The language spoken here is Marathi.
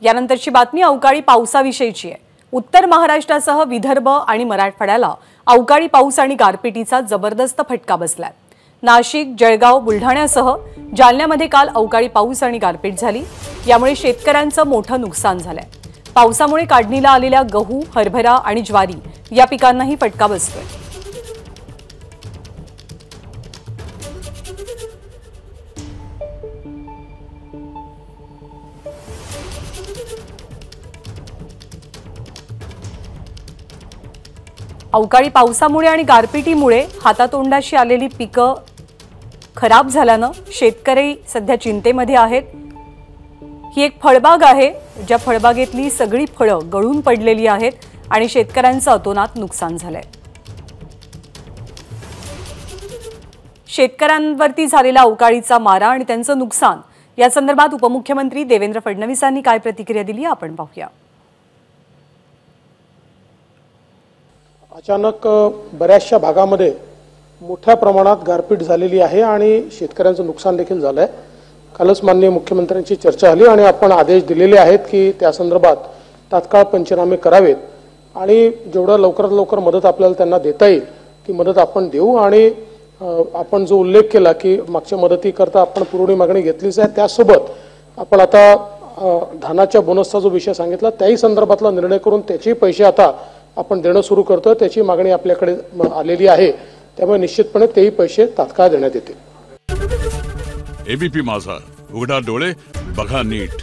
यानंतरची बातमी अवकाळी पावसाविषयीची आहे। उत्तर महाराष्ट्रासह विदर्भ आणि मराठवाड्याला अवकाळी पाऊस आणि गारपिटीचा जबरदस्त फटका बसलाय। नाशिक, जळगाव, बुलढाण्यासह जालन्यामध्ये काल अवकाळी पाऊस आणि गारपीट झाली। यामुळे शेतकऱ्यांचं मोठं नुकसान झालंय। पावसामुळे काढणीला आलेल्या गहू, हरभरा आणि ज्वारी या पिकांनाही फटका बसतोय। अवकाळी पावसामुळे आणि गारपिटीमुळे हातातोंडाशी आलेली पिकं खराब झाल्यानं शेतकरी सध्या चिंतेमध्ये आहेत। ही एक फळबाग आहे, ज्या फळबागेतली सगळी फळं गळून पडलेली आहेत आणि शेतकऱ्यांचं अतोनात नुकसान झालंय। शेतकऱ्यांवरती झालेला अवकाळीचा मारा आणि त्यांचं नुकसान या संदर्भात उपमुख्यमंत्री देवेंद्र फडणवीसांनी काय प्रतिक्रिया दिली आपण पाहूया। अचानक बऱ्याचशा भागामध्ये मोठ्या प्रमाणात गारपीट झालेली आहे आणि शेतकऱ्यांचं नुकसान देखील झालं आहे। कालच माननीय मुख्यमंत्र्यांची चर्चा झाली आणि आपण आदेश दिलेले आहेत की त्या संदर्भात तात्काळ पंचनामे करावेत आणि जेवढं लवकरात लवकर मदत आपल्याला त्यांना देता येईल ती मदत आपण देऊ। आणि आपण जो उल्लेख केला की मागच्या मदतीकरता आपण पुरवणी मागणी घेतलीच आहे, त्यासोबत आपण आता धानाच्या बोनसचा जो विषय सांगितला त्याही संदर्भातला निर्णय करून त्याचे पैसे आता आपण देणं सुरू करतो। त्याची मागणी आपल्याकडे आलेली आहे, त्यामुळे निश्चितपणे तेही पैसे तात्काळ देण्यात येतील। एबीपी माझा, उघडा डोळे बघा नीट।